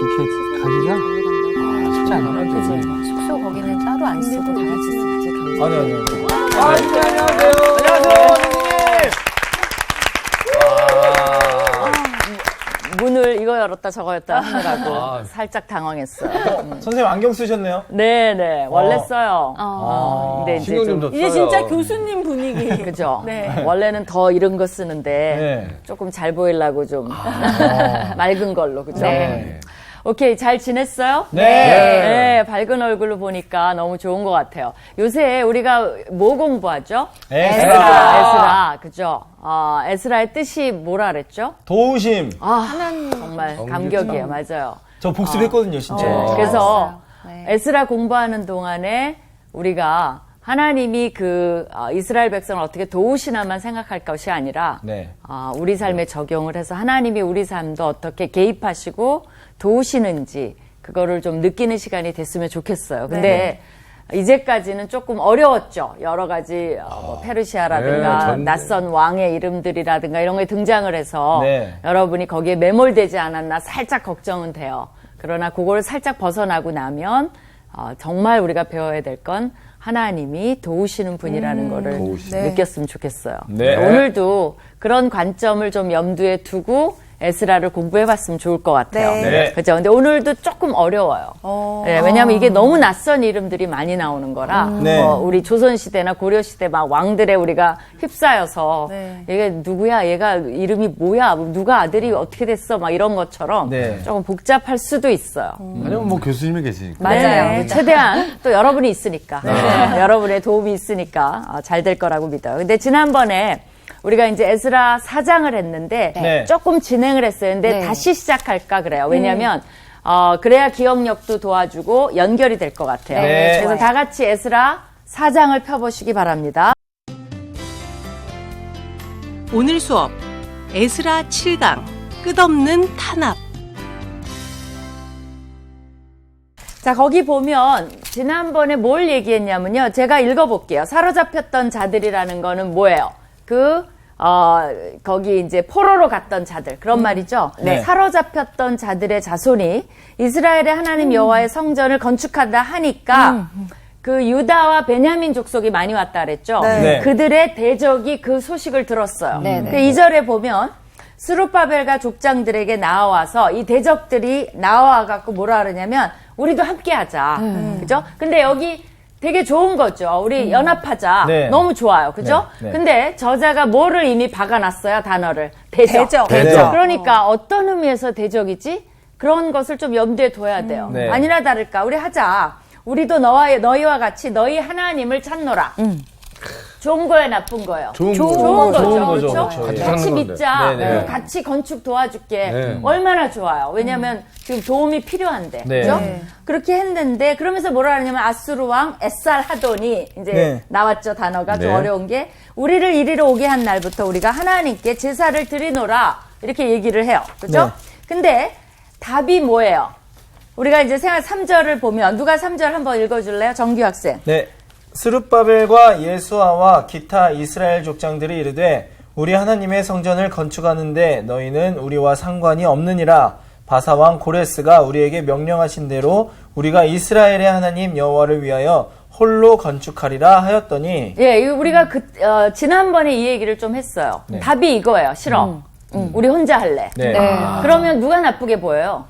이렇게 가기가 쉽지 않아요. 그치. 숙소 거기는 따로 안 쓰고 다 같이 쓰지. 아니요. 안녕하세요. 안녕하세요. 문을 이거 열었다 저거 열었다 하느라고 살짝 당황했어요. 선생님 안경 쓰셨네요? 네네. 원래 써요. 근데 이제 신경 좀 더 이제 써요. 진짜 교수님 분위기. 그죠? 네. 원래는 더 이런 거 쓰는데 네. 조금 잘 보이려고 좀 맑은 걸로 그죠? 네. 오케이, 잘 지냈어요? 네. 네, 밝은 얼굴로 보니까 너무 좋은 것 같아요. 요새 우리가 뭐 공부하죠? 에스라, 그죠? 에스라의 뜻이 뭐라 그랬죠? 도우심. 정말 감격이에요, 맞아요. 저 복습했거든요, 진짜. 그래서 네. 에스라 공부하는 동안에 우리가 하나님이 이스라엘 백성을 어떻게 도우시나만 생각할 것이 아니라 네. 우리 삶에 적용을 해서 하나님이 우리 삶도 어떻게 개입하시고 도우시는지 그거를 좀 느끼는 시간이 됐으면 좋겠어요. 근데 이제까지는 조금 어려웠죠. 여러 가지 뭐 페르시아라든가 네, 낯선 왕의 이름들이라든가 이런 게 등장을 해서 네. 여러분이 거기에 매몰되지 않았나 살짝 걱정은 돼요. 그러나 그걸 살짝 벗어나고 나면 정말 우리가 배워야 될 건 하나님이 도우시는 분이라는 거를 느꼈으면 좋겠어요. 네. 오늘도 그런 관점을 좀 염두에 두고 에스라를 공부해봤으면 좋을 것 같아요. 네. 그죠? 근데 오늘도 조금 어려워요. 네, 왜냐하면 이게 너무 낯선 이름들이 많이 나오는 거라, 네. 우리 조선시대나 고려시대 막 왕들의 우리가 휩싸여서, 네. 얘가 누구야? 얘가 이름이 뭐야? 누가 아들이 어떻게 됐어? 막 이런 것처럼 네. 조금 복잡할 수도 있어요. 아니면 뭐 교수님이 계시니까. 맞아요. 네. 최대한 또 여러분이 있으니까. 여러분의 도움이 있으니까 잘 될 거라고 믿어요. 근데 지난번에 우리가 이제 에스라 4장을 했는데 네. 조금 진행을 했어요. 근데 다시 시작할까 그래요. 왜냐하면 그래야 기억력도 도와주고 연결이 될 것 같아요. 네. 그래서 다 같이 에스라 4장을 펴보시기 바랍니다. 오늘 수업 에스라 7강 끝없는 탄압. 자, 거기 보면 지난번에 뭘 얘기했냐면요. 제가 읽어볼게요. 사로잡혔던 자들이라는 거는 뭐예요? 거기 이제 포로로 갔던 자들. 그런 말이죠. 네. 사로잡혔던 자들의 자손이 이스라엘의 하나님 여호와의 성전을 건축하다 하니까 그 유다와 베냐민 족속이 많이 왔다 그랬죠. 네. 그들의 대적이 그 소식을 들었어요. 그 2절에 보면 스룹바벨과 족장들에게 나와서 이 대적들이 나와갖고 뭐라 그러냐면 우리도 함께 하자. 그죠? 근데 여기 되게 좋은 거죠. 우리 연합하자. 네. 너무 좋아요. 그죠? 네. 네. 근데 저자가 뭐를 이미 박아놨어요, 단어를. 대적. 대적. 그러니까 어떤 의미에서 대적이지? 그런 것을 좀 염두에 둬야 돼요. 네. 아니나 다를까. 우리 하자. 우리도 너희와 같이 너희 하나님을 찾노라. 좋은 거예요, 나쁜 거예요? 좋은 거죠. 좋은 거죠. 그렇죠? 그렇죠. 같이 찾는 건데. 믿자. 네, 네. 같이 건축 도와줄게. 네. 얼마나 좋아요. 왜냐면 지금 도움이 필요한데. 네. 그죠? 네. 그렇게 했는데 그러면서 뭐라 하냐면 아수르 왕 에살 하돈이 이제 네. 나왔죠, 단어가. 좀 네. 어려운 게 우리를 이리로 오게 한 날부터 우리가 하나님께 제사를 드리노라. 이렇게 얘기를 해요. 그죠? 네. 근데 답이 뭐예요? 우리가 이제 생각 3절을 보면 누가 3절 한번 읽어줄래요? 정규 학생. 네. 스룹바벨과 예수아와 기타 이스라엘 족장들이 이르되 우리 하나님의 성전을 건축하는데 너희는 우리와 상관이 없느니라. 바사왕 고레스가 우리에게 명령하신 대로 우리가 이스라엘의 하나님 여호와를 위하여 홀로 건축하리라 하였더니. 예, 이거 우리가 지난번에 이 얘기를 좀 했어요. 네. 답이 이거예요. 싫어. 우리 혼자 할래. 네. 그러면 누가 나쁘게 보여요?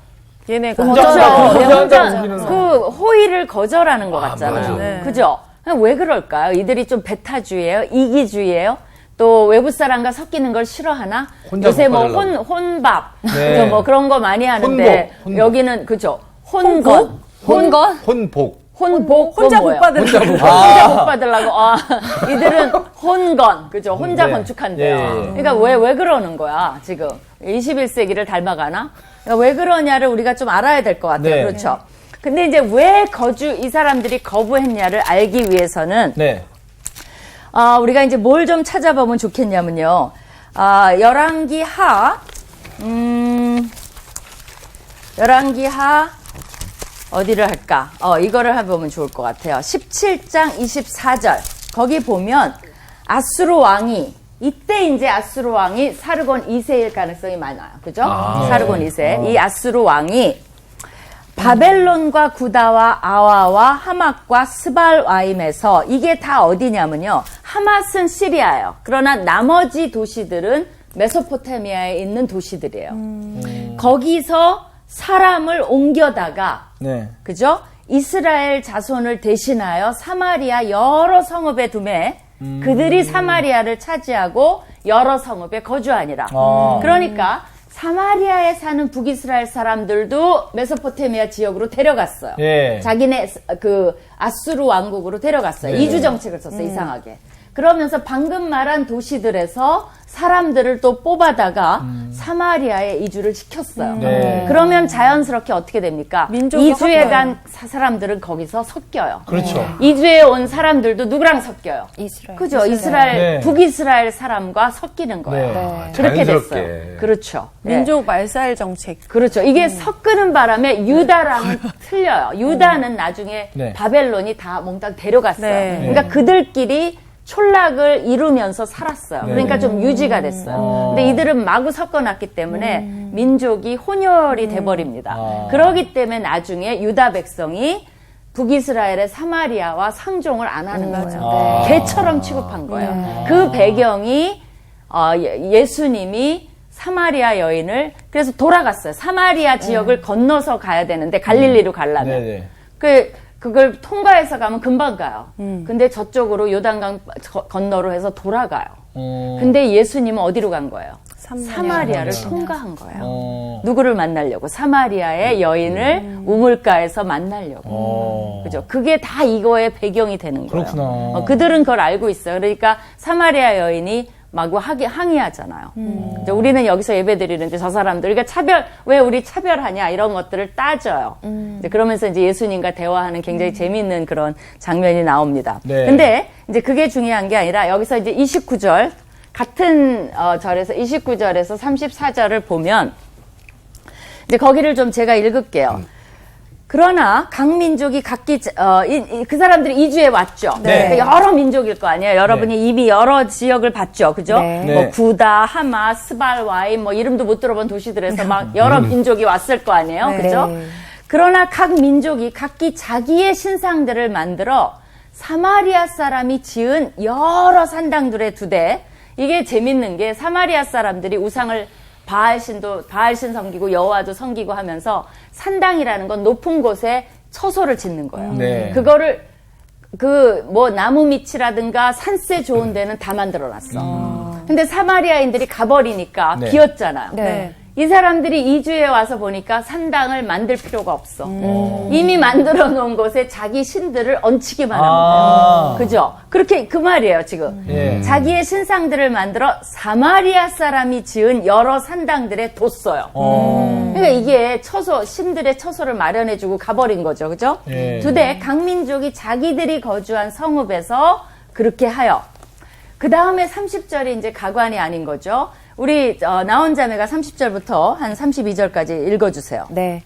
얘네가. 혼자 그 호의를 거절하는 것 같잖아요. 맞아. 네. 그죠? 왜 그럴까요? 이들이 좀 배타주의예요? 이기주의예요? 또 외부 사람과 섞이는 걸 싫어하나? 혼자 요새 뭐 못 혼밥, 네. 그죠? 뭐 그런 거 많이 하는데 혼복. 여기는 그죠? 혼복, 혼복. 혼자 복 뭐예요? 받으는 거. 혼자 복 받으려고. 이들은 혼건, 그죠? 혼자 네. 건축한대요. 예, 예. 그러니까 왜 그러는 거야, 지금? 21세기를 닮아가나? 그러니까 왜 그러냐를 우리가 좀 알아야 될 것 같아요. 네. 그렇죠? 근데 이제 왜 이 사람들이 거부했냐를 알기 위해서는, 네. 우리가 이제 뭘 좀 찾아보면 좋겠냐면요. 열왕기하, 어디를 할까? 이거를 해보면 좋을 것 같아요. 17장 24절. 거기 보면, 아수르 왕이, 이때 이제 아수르 왕이 사르곤 2세일 가능성이 많아요. 그죠? 사르곤 2세. 이 아수르 왕이 바벨론과 구다와 아와와 하맛과 스발와임에서 이게 다 어디냐면요. 하맛은 시리아예요. 그러나 나머지 도시들은 메소포타미아에 있는 도시들이에요. 거기서 사람을 옮겨다가 네. 그죠? 이스라엘 자손을 대신하여 사마리아 여러 성읍에 두매 그들이 사마리아를 차지하고 여러 성읍에 거주하니라. 그러니까 사마리아에 사는 북이스라엘 사람들도 메소포타미아 지역으로 데려갔어요. 예. 자기네 그 아수르 왕국으로 데려갔어요. 네. 이주 정책을 썼어요. 이상하게. 그러면서 방금 말한 도시들에서 사람들을 또 뽑아다가 사마리아에 이주를 시켰어요. 네. 그러면 자연스럽게 어떻게 됩니까? 민족이 이주에 섞여요. 간 사람들은 거기서 섞여요. 그렇죠. 이주에 온 사람들도 누구랑 섞여요? 이스라엘. 그죠? 이스라엘, 네. 북이스라엘 사람과 섞이는 거예요. 네. 그렇게 자연스럽게. 됐어요. 그렇죠. 네. 민족 말살 정책. 그렇죠. 이게 섞이는 바람에 유다랑은 틀려요. 유다는 나중에 네. 바벨론이 다 몽땅 데려갔어요. 네. 그러니까 그들끼리 촌락을 이루면서 살았어요. 그러니까 좀 유지가 됐어요. 근데 이들은 마구 섞어놨기 때문에 민족이 혼혈이 돼버립니다. 그러기 때문에 나중에 유다 백성이 북이스라엘의 사마리아와 상종을 안 하는 거예요. 개처럼 취급한 거예요. 그 배경이 예수님이 사마리아 여인을 그래서 돌아갔어요. 사마리아 지역을 건너서 가야 되는데 갈릴리로 가려면 네네. 그걸 통과해서 가면 금방 가요. 근데 저쪽으로 요단강 건너로 해서 돌아가요. 근데 예수님은 어디로 간 거예요? 사마리아를 통과한 거예요. 누구를 만나려고? 사마리아의 여인을 우물가에서 만나려고. 그죠? 그게 다 이거의 배경이 되는 거예요. 그렇구나. 그들은 그걸 알고 있어요. 그러니까 사마리아 여인이 마구 항의하잖아요. 이제 우리는 여기서 예배 드리는데 저 사람들, 그러니까 왜 우리 차별하냐 이런 것들을 따져요. 이제 그러면서 이제 예수님과 대화하는 굉장히 재미있는 그런 장면이 나옵니다. 네. 근데 이제 그게 중요한 게 아니라 여기서 이제 29절, 같은 절에서 29절에서 34절을 보면 이제 거기를 좀 제가 읽을게요. 그러나 각 민족이 각기 그 사람들이 이주해 왔죠. 네. 그러니까 여러 민족일 거 아니에요. 여러분이 이미 여러 지역을 봤죠, 그죠? 네. 뭐 네. 구다, 하마, 스발와임, 뭐 이름도 못 들어본 도시들에서 막 여러 민족이 왔을 거 아니에요, 네. 그죠? 네. 그러나 각 민족이 각기 자기의 신상들을 만들어 사마리아 사람이 지은 여러 산당들에 두되, 이게 재밌는 게 사마리아 사람들이 우상을 바알신 섬기고 여호와도 섬기고 하면서 산당이라는 건 높은 곳에 처소를 짓는 거예요. 네. 그거를 뭐 나무 밑이라든가 산세 좋은 데는 다 만들어 놨어. 근데 사마리아인들이 가버리니까 네. 비었잖아요. 네. 이 사람들이 이주에 와서 보니까 산당을 만들 필요가 없어. 이미 만들어 놓은 곳에 자기 신들을 얹히기만 하면 돼요. 그죠? 그렇게 그 말이에요, 지금. 예. 자기의 신상들을 만들어 사마리아 사람이 지은 여러 산당들에 뒀어요. 그러니까 이게 신들의 처소를 마련해주고 가버린 거죠, 그죠? 예. 두대 각 민족이 자기들이 거주한 성읍에서 그렇게 하여. 그 다음에 30절이 이제 가관이 아닌 거죠. 우리 나온 자매가 30절부터 한 32절까지 읽어주세요. 네.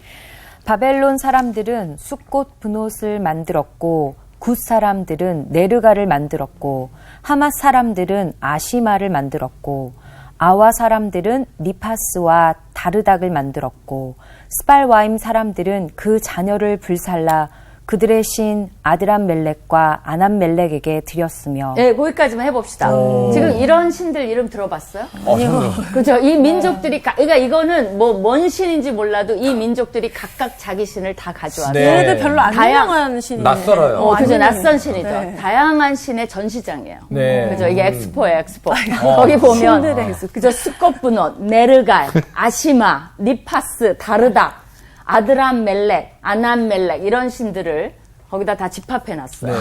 바벨론 사람들은 숫꽃 분옷을 만들었고 굿 사람들은 네르가를 만들었고 하맛 사람들은 아시마를 만들었고 아와 사람들은 니파스와 다르닥을 만들었고 스발와임 사람들은 그 자녀를 불살라 그들의 신 아드람멜렉과 아남멜렉에게 드렸으며. 네, 거기까지만 해봅시다. 지금 이런 신들 이름 들어봤어요? 아니요. 그죠? 이 민족들이, 그러니까 이거는 뭐 뭔 신인지 몰라도 이 민족들이 각각 자기 신을 다 가져왔어요. 네. 얘네들 별로 안 다양- 유명한 신이에요. 낯설어요. 그죠? 안 낯선 유명해요. 신이죠. 네. 다양한 신의 전시장이에요. 네. 그죠? 이게 엑스포예요, 엑스포. 거기 보면, 신들의 그죠? 스콧분옷, 네르갈, 아시마, 니파스, 다르닥, 아드람멜렉, 아남멜렉 이런 신들을 거기다 다 집합해놨어요.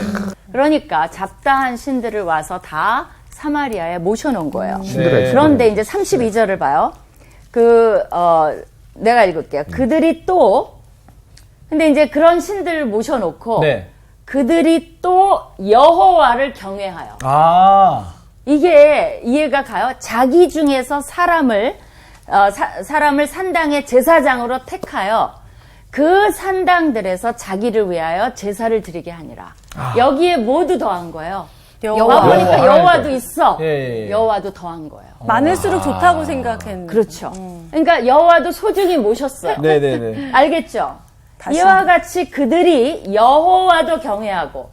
그러니까 잡다한 신들을 와서 다 사마리아에 모셔놓은 거예요. 네. 그런데 이제 32절을 봐요. 내가 읽을게요. 그들이 또, 근데 이제 그런 신들을 모셔놓고 네. 그들이 또 여호와를 경외하여. 이게 이해가 가요? 자기 중에서 사람을 산당의 제사장으로 택하여 그 산당들에서 자기를 위하여 제사를 드리게 하니라. 여기에 모두 더한 거예요. 여호와. 보니까 여호와. 여호와도 있어. 예. 여호와도 더한 거예요. 많을수록 좋다고 생각했는데. 그렇죠. 그러니까 여호와도 소중히 모셨어요. 네네네. 알겠죠? 이와 같이 그들이 여호와도 경외하고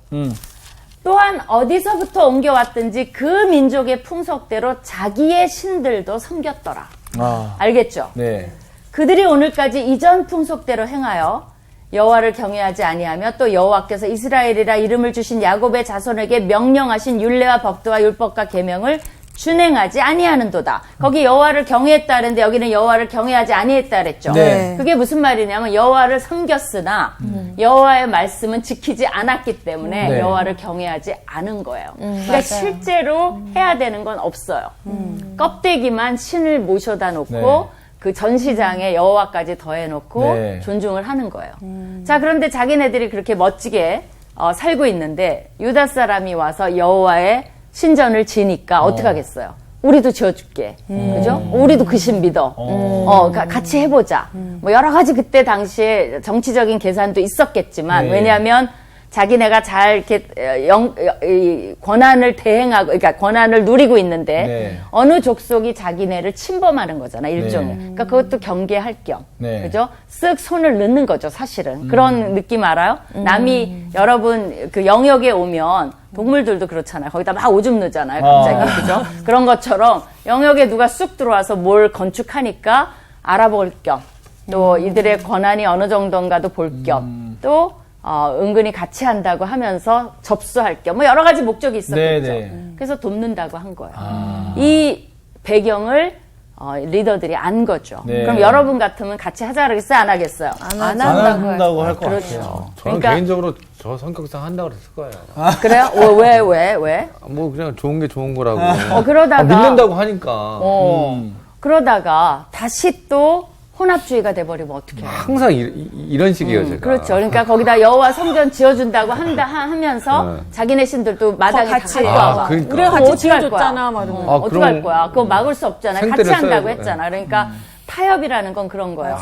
또한 어디서부터 옮겨왔든지 그 민족의 풍속대로 자기의 신들도 섬겼더라. 알겠죠? 네. 그들이 오늘까지 이전 풍속대로 행하여 여호와를 경외하지 아니하며 또 여호와께서 이스라엘이라 이름을 주신 야곱의 자손에게 명령하신 율례와 법도와 율법과 계명을 준행하지 아니하는도다. 거기 여호와를 경외했다 그랬는데 여기는 여호와를 경외하지 아니했다 그랬죠. 네. 그게 무슨 말이냐면 여호와를 섬겼으나 여호와의 말씀은 지키지 않았기 때문에 네. 여호와를 경외하지 않은 거예요. 그러니까 실제로 해야 되는 건 없어요. 껍데기만 신을 모셔다 놓고 네. 그 전시장에 여호와까지 더해놓고 네. 존중을 하는 거예요. 자, 그런데 자기네들이 그렇게 멋지게 살고 있는데 유다 사람이 와서 여호와의 신전을 지니까 어떡하겠어요? 우리도 지어줄게. 그죠? 우리도 그 신 믿어. 같이 해보자. 뭐 여러 가지 그때 당시에 정치적인 계산도 있었겠지만, 네. 왜냐하면 자기네가 잘 이렇게 권한을 대행하고, 그러니까 권한을 누리고 있는데, 네. 어느 족속이 자기네를 침범하는 거잖아, 일종의. 네. 그러니까 그것도 경계할 겸. 네. 그죠? 쓱 손을 넣는 거죠, 사실은. 그런 느낌 알아요? 남이 여러분 그 영역에 오면 동물들도 그렇잖아요. 거기다 막 오줌 넣잖아요, 갑자기. 그죠? 그런 것처럼 영역에 누가 쑥 들어와서 뭘 건축하니까 알아볼 겸, 또 이들의 권한이 어느 정도인가도 볼 겸, 또 은근히 같이 한다고 하면서 접수할 겸, 뭐 여러 가지 목적이 있었겠죠. 네네. 그래서 돕는다고 한 거예요. 이 배경을 리더들이 안 거죠. 네. 그럼 여러분 같으면 같이 하자 그러겠어요? 안 하겠어요? 안 한다고 할 것 그렇죠. 같아요. 저는 그러니까- 개인적으로 저 성격상 한다고 그랬을 거예요. 그래요? 왜? 뭐 그냥 좋은 게 좋은 거라고. 그러다가 믿는다고 하니까. 그러다가 다시 또 혼합주의가 돼버리면 어떡해요? 항상 이런 식이에요, 제가. 그렇죠. 그러니까 거기다 여호와 성전 지어준다고 하면서 자기네 신들도 마당에 다 같이. 갖고 아, 와봐. 그러니까. 우리가 그럼 같이 어떻게 할 거야? 지어줬잖아, 막 이러면. 어떻게 할 거야? 그거 막을 수 없잖아요. 같이 생떼를 한다고 써야죠. 했잖아. 그러니까 타협이라는 건 그런 거예요.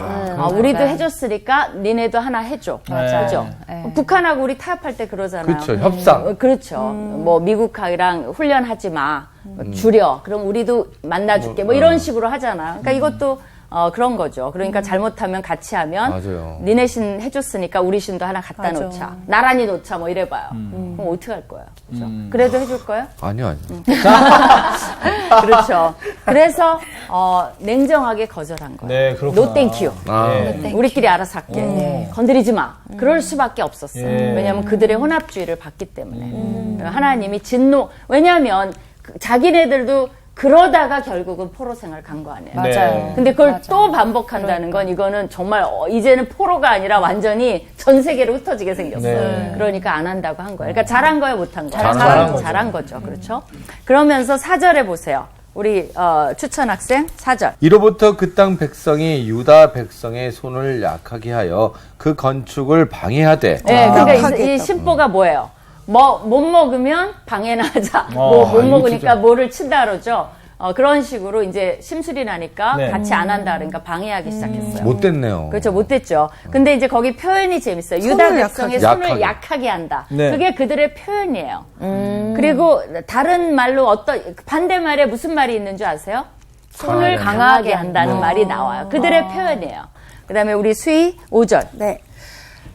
우리도 해줬으니까 니네도 하나 해줘. 맞아요. 그죠? 북한하고 우리 타협할 때 그러잖아요. 그렇죠. 협상. 그렇죠. 뭐 미국이랑 훈련하지 마. 줄여. 그럼 우리도 만나줄게. 뭐 이런 식으로 하잖아. 그러니까 이것도 그런 거죠. 그러니까 잘못하면 같이 하면 맞아요. 니네 신 해줬으니까 우리 신도 하나 갖다 맞아. 놓자. 나란히 놓자. 뭐 이래봐요. 그럼 어떻게 할 거예요? 그렇죠? 그래도 해줄 거예요? 아니요. 그렇죠. 그래서 냉정하게 거절한 거예요. 네, 그렇구나. No thank you. 네. 우리끼리 알아서 할게. 건드리지 마. 그럴 수밖에 없었어요. 예. 왜냐하면 그들의 혼합주의를 봤기 때문에. 하나님이 진노. 왜냐하면 자기네들도 그러다가 결국은 포로 생활 간 거 아니에요. 맞아요. 근데 그걸 또 반복한다는 건 이거는 정말 이제는 포로가 아니라 완전히 전 세계로 흩어지게 생겼어요. 네. 그러니까 안 한다고 한 거예요. 그러니까 잘한 거예요, 못한 거예요? 잘한 거죠. 그렇죠? 그러면서 4절에 보세요. 우리 추천 학생 4절. 이로부터 그 땅 백성이 유다 백성의 손을 약하게 하여 그 건축을 방해하되. 네, 그러니까 약하게 이 신보가 뭐예요? 못 먹으면 방해나 하자. 못 이거 먹으니까 진짜. 뭐를 친다 그러죠. 그런 식으로 이제 심술이 나니까 네. 같이 안 한다 그러니까 방해하기 시작했어요. 못됐네요. 그렇죠. 못됐죠. 근데 이제 거기 표현이 재밌어요. 유다 손을 백성의 약하게. 손을 약하게 한다. 네. 그게 그들의 표현이에요. 그리고 다른 말로 반대말에 무슨 말이 있는 줄 아세요? 손을 강하게 한다는 말이 나와요. 그들의 표현이에요. 그 다음에 우리 수희 5절. 네.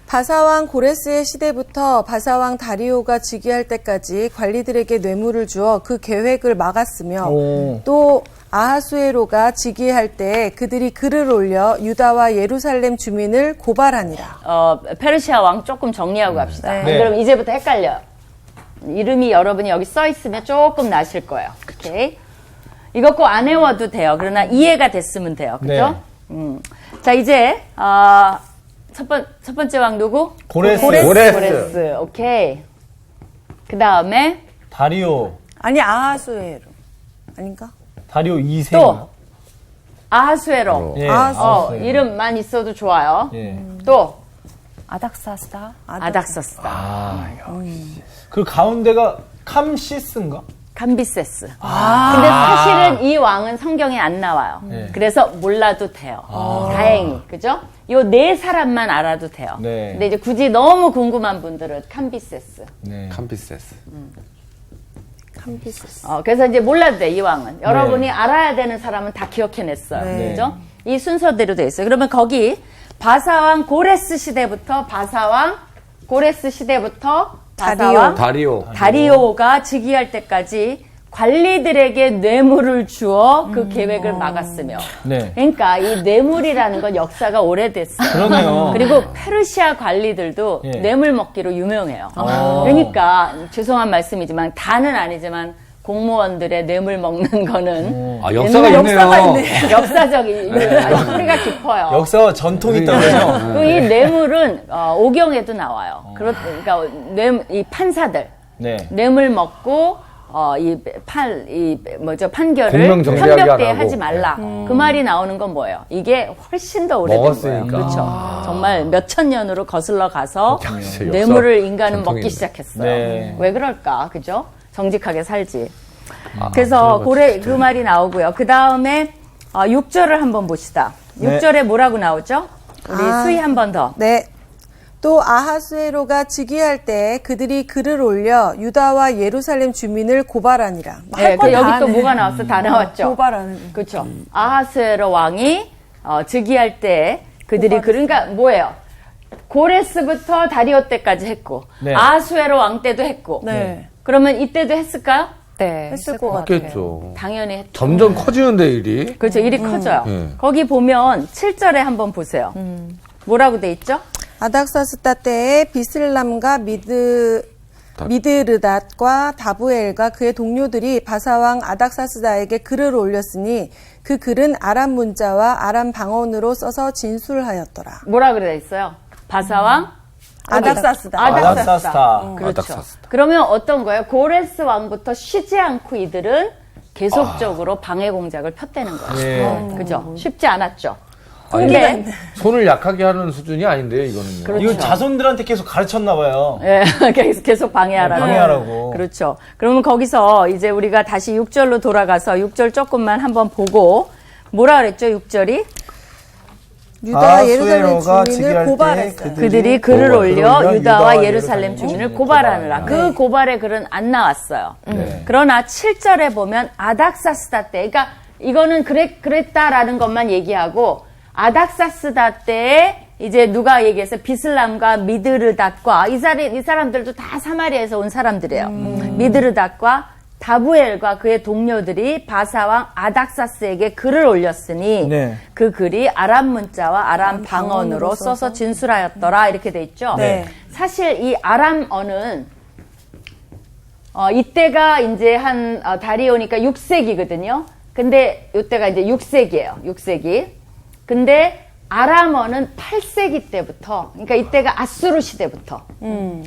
바사왕 고레스의 시대부터 바사왕 다리오가 즉위할 때까지 관리들에게 뇌물을 주어 그 계획을 막았으며 오. 또 아하수에로가 즉위할 때 그들이 글을 올려 유다와 예루살렘 주민을 고발하니라. 페르시아 왕 조금 정리하고 갑시다. 네. 그럼 이제부터 헷갈려요. 이름이 여러분이 여기 써 있으면 조금 나실 거예요. 오케이. 이거 꼭 안 외워도 돼요. 그러나 이해가 됐으면 돼요. 그죠? 자, 이제, 첫 번째 왕 누구? 고레스. 고레스. 오케이. 그 다음에 다리오. 아니 아하수에로 아닌가? 다리오 2세. 또 아하수에로. 예. 아하수에로. 이름만 있어도 좋아요. 예. 또 아닥사스다. 아닥사스다. 그 가운데가 캄시스인가? 감비세스. 근데 사실은 이 왕은 성경에 안 나와요. 네. 그래서 몰라도 돼요. 다행히. 그죠? 요 네 사람만 알아도 돼요. 네. 근데 이제 굳이 너무 궁금한 분들은 감비세스. 네. 캄피세스. 그래서 이제 몰라도 돼, 이 왕은. 여러분이 알아야 되는 사람은 다 기억해냈어요. 네. 그죠? 이 순서대로 돼 있어요. 그러면 거기 바사왕 고레스 시대부터 바사왕 다리오가 즉위할 때까지 관리들에게 뇌물을 주어 그 계획을 막았으며. 네. 그러니까 이 뇌물이라는 건 역사가 오래됐어요. 그러네요. 그리고 페르시아 관리들도 예. 뇌물 먹기로 유명해요. 그러니까 죄송한 말씀이지만 다는 아니지만 공무원들의 뇌물 먹는 거는 역사가 있네요. 역사적인 소리가 깊어요. 역사와 전통이 있다고요. 그리고 이 뇌물은 오경에도 나와요. 그러니까 이 판사들 네. 뇌물 먹고 판결을 공명정대하게 편벽대에 안 하고. 하지 말라. 그 말이 나오는 건 뭐예요? 이게 훨씬 더 오래된 먹었으니까. 거예요. 그렇죠. 정말 몇천 년으로 거슬러 가서 역사 뇌물을 인간은 전통이네. 먹기 시작했어요. 네. 왜 그럴까? 그죠? 정직하게 살지. 그래서 그 말이 나오고요. 그 다음에 6절을 한번 봅시다. 네. 6절에 뭐라고 나오죠? 우리 수희 한 번 더. 네. 또 아하수에로가 즉위할 때 그들이 글을 올려 유다와 예루살렘 주민을 고발하니라. 네, 여기 또 뭐가 나왔어? 다 나왔죠. 고발하는. 그렇죠. 아하스웨로 왕이 즉위할 때 그들이 그러니까 뭐예요? 고레스부터 다리오 때까지 했고 네. 아하스웨로 왕 때도 했고. 네. 그러면 이때도 했을까요? 네. 했을 것 같아요. 했겠죠. 당연히 했죠. 점점 커지는데 일이. 그렇죠. 일이 커져요. 네. 거기 보면 7절에 한번 보세요. 뭐라고 돼 있죠? 아닥사스다 때에 비슬람과 미드르닷과 다부엘과 그의 동료들이 바사왕 아닥사스다에게 글을 올렸으니 그 글은 아람 문자와 아람 방언으로 써서 진술하였더라. 뭐라 그래 있어요? 바사왕 아닥사스다. 아닥사스다. 그렇죠. 아닥사스다. 그러면 어떤 거예요? 고레스 왕부터 쉬지 않고 이들은 계속적으로 방해 공작을 폈다는 거예요. 네. 그죠? 쉽지 않았죠. 근데 근데 손을 약하게 하는 수준이 아닌데요, 이거는요. 그렇죠. 이거 자손들한테 계속 가르쳤나 봐요. 예, 계속 방해하라고. 방해하라고. 그렇죠. 그러면 거기서 이제 우리가 다시 6절로 돌아가서 6절 조금만 한번 보고 뭐라 그랬죠? 6절이 유다와 예루살렘 아하수에로가 주민을 즉위할 때 고발했어요. 그들이 글을 올려 유다와 예루살렘 주민을 고발하느라. 그 고발의 글은 안 나왔어요. 네. 그러나 7절에 보면 아닥사스다 때, 그러니까 이거는 그랬다라는 것만 얘기하고 아닥사스다 때에 이제 누가 얘기했어요? 비슬람과 미드르닷과 이 사람들도 다 사마리아에서 온 사람들이에요. 미드르닷과 다부엘과 그의 동료들이 바사왕 아닥사스에게 글을 올렸으니 네. 그 글이 아람 문자와 아람 방언으로 써서 진술하였더라 이렇게 돼 있죠. 네. 사실 이 아람어는 이때가 이제 다리오니까 6세기거든요. 근데 이때가 이제 6세기예요. 6세기. 근데 아람어는 8세기 때부터, 그러니까 이때가 아수르 시대부터,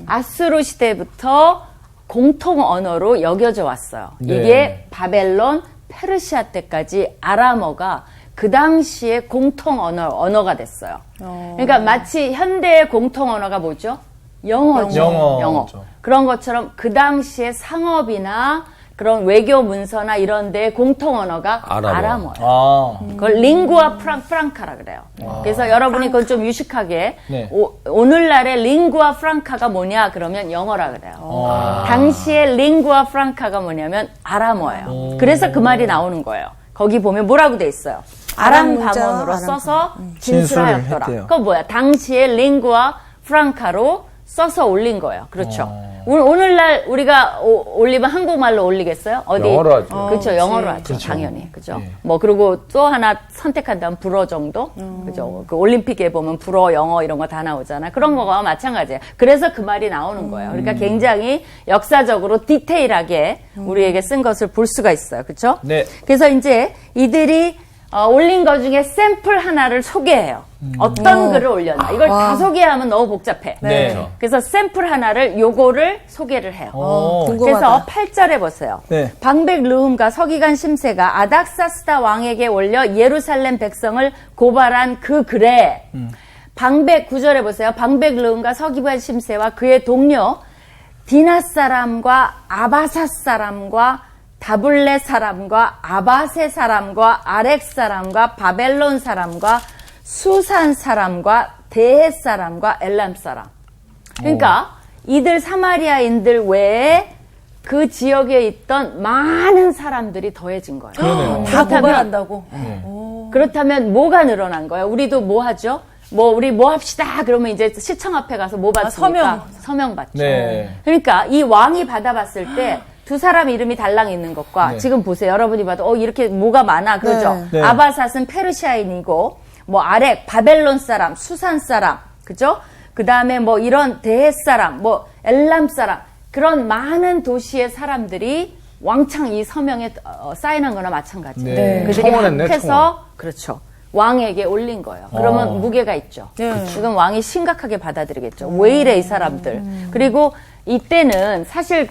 아수르 시대부터 공통 언어로 여겨져 왔어요. 네. 이게 바벨론, 페르시아 때까지 아람어가 그 당시에 공통 언어가 됐어요. 그러니까 마치 현대의 공통 언어가 뭐죠? 영어죠. 영어죠. 그런 것처럼 그 당시에 상업이나 그런 외교 문서나 이런 데 공통 언어가 아람어예요. 아. 그걸 링구아 프랑카라 그래요. 그래서 여러분이 그건 좀 유식하게 네. 오늘날의 링구아 프랑카가 뭐냐 그러면 영어라 그래요. 당시의 링구아 프랑카가 뭐냐면 아람어예요. 그래서 그 말이 나오는 거예요. 거기 보면 뭐라고 돼 있어요? 아람 방언으로 써서 진술하였더라. 진술을 했대요. 그거 뭐야? 당시의 링구아 프랑카로 써서 올린 거예요. 그렇죠. 오늘날 우리가 올리면 한국말로 올리겠어요? 어디? 영어로 하죠. 그렇죠. 영어로 하죠. 그렇죠. 당연히. 그죠. 예. 뭐, 그리고 또 하나 선택한다면 불어 정도? 그죠. 그 올림픽에 보면 불어, 영어 이런 거 다 나오잖아요. 그런 거와 마찬가지예요. 그래서 그 말이 나오는 거예요. 그러니까 굉장히 역사적으로 디테일하게 우리에게 쓴 것을 볼 수가 있어요. 그렇죠? 네. 그래서 이제 이들이 올린 것 중에 샘플 하나를 소개해요. 어떤 글을 올렸나. 이걸 다 소개하면 너무 복잡해. 네. 그래서 샘플 하나를 요거를 소개를 해요. 궁금하다. 그래서 8절에 보세요. 네. 방백 르훔과 서기관 심세가 아닥사스다 왕에게 올려 예루살렘 백성을 고발한 그 글에 방백 9절에 보세요. 방백 르훔과 서기관 심세와 그의 동료 디나 사람과 아바사 사람과 다블레 사람과 아바세 사람과 아렉 사람과 바벨론 사람과 수산 사람과 대헷 사람과 엘람 사람. 그러니까 이들 사마리아인들 외에 그 지역에 있던 많은 사람들이 더해진 거예요. 다 고발한다고. 그렇다면 뭐가 늘어난 거예요? 우리도 뭐 하죠? 뭐 우리 뭐 합시다 그러면 이제 시청 앞에 가서 뭐 받습니까? 서명 받죠. 네. 그러니까 이 왕이 받아봤을 때 두 사람 이름이 달랑 있는 것과 네. 지금 보세요. 여러분이 봐도 이렇게 뭐가 많아 그러죠. 네. 아바삿은 페르시아인이고 뭐 아렉 바벨론 사람, 수산 사람 그죠? 그다음에 뭐 이런 데헷 사람, 뭐 엘람 사람 그런 많은 도시의 사람들이 왕창 이 서명에 사인한 거나 마찬가지예요. 네. 그들이 청원했네, 합해서 청원. 그렇죠. 왕에게 올린 거예요. 그러면 무게가 있죠. 지금 왕이 심각하게 받아들이겠죠. 왜 이래 이 사람들. 그리고 이때는 사실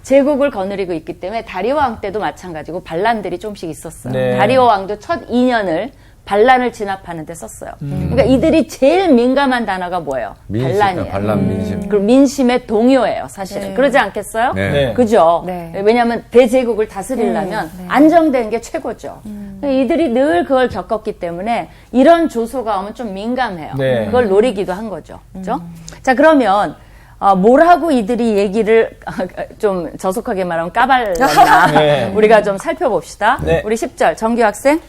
대제국을 거느리고 있기 때문에 다리오 왕 때도 마찬가지고 반란들이 좀씩 있었어요. 네. 다리오 왕도 첫 2년을 반란을 진압하는 데 썼어요. 그러니까 이들이 제일 민감한 단어가 뭐예요? 반란이에요. 반란 민심. 그리고 민심의 동요예요, 사실은. 그러지 않겠어요? 네. 네. 그죠? 네. 왜냐하면 대제국을 다스리려면 안정된 게 최고죠. 이들이 늘 그걸 겪었기 때문에 이런 조소가 오면 좀 민감해요. 네. 그걸 노리기도 한 거죠. 그죠? 자, 그러면 뭐라고 이들이 얘기를 좀 저속하게 말하면 까발렸나 네. 우리가 좀 살펴봅시다. 네. 우리 10절 정규 학생.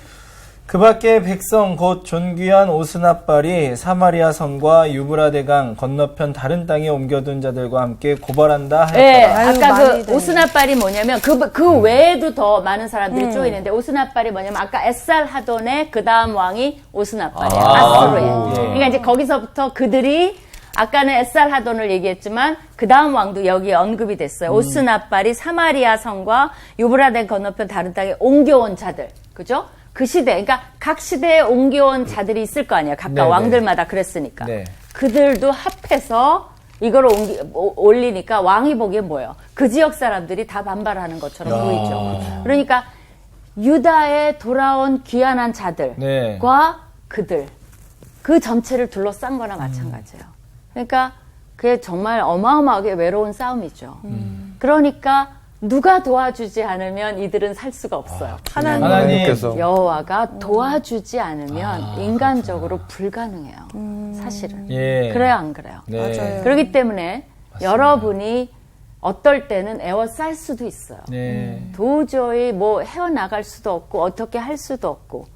그 밖에 백성 곧 존귀한 오스나빨이 사마리아 성과 유브라데강 건너편 다른 땅에 옮겨둔 자들과 함께 고발한다 하였다. 네, 아유, 아까 그 많이들. 오스나빨이 뭐냐면 그 외에도 더 많은 사람들이 쪼이는데 오스나빨이 뭐냐면 아까 에살하돈의 그 다음 왕이 오스나빨이에요. 아수르에. 예. 그러니까 이제 거기서부터 그들이 아까는 에살하돈을 얘기했지만 그 다음 왕도 여기에 언급이 됐어요. 오스나빨이 사마리아 성과 유브라데 건너편 다른 땅에 옮겨온 자들. 그죠? 그 시대, 그러니까 각 시대에 옮겨온 자들이 있을 거 아니에요. 각각 네네. 왕들마다 그랬으니까. 네. 그들도 합해서 이걸 올리니까 왕이 보기엔 뭐예요? 그 지역 사람들이 다 반발하는 것처럼 보이죠. 그러니까 유다에 돌아온 귀환한 자들과 네. 그들, 그 전체를 둘러싼 거나 마찬가지예요. 그러니까 그게 정말 어마어마하게 외로운 싸움이죠. 그러니까 누가 도와주지 않으면 이들은 살 수가 없어요. 하나님. 하나님께서 여호와가 도와주지 않으면 인간적으로 불가능해요. 사실은. 예. 그래요, 안 그래요? 네. 맞아요. 그렇기 때문에 여러분이 어떨 때는 애워쌀 수도 있어요. 네. 도저히 뭐 헤어나갈 수도 없고 어떻게 할 수도 없고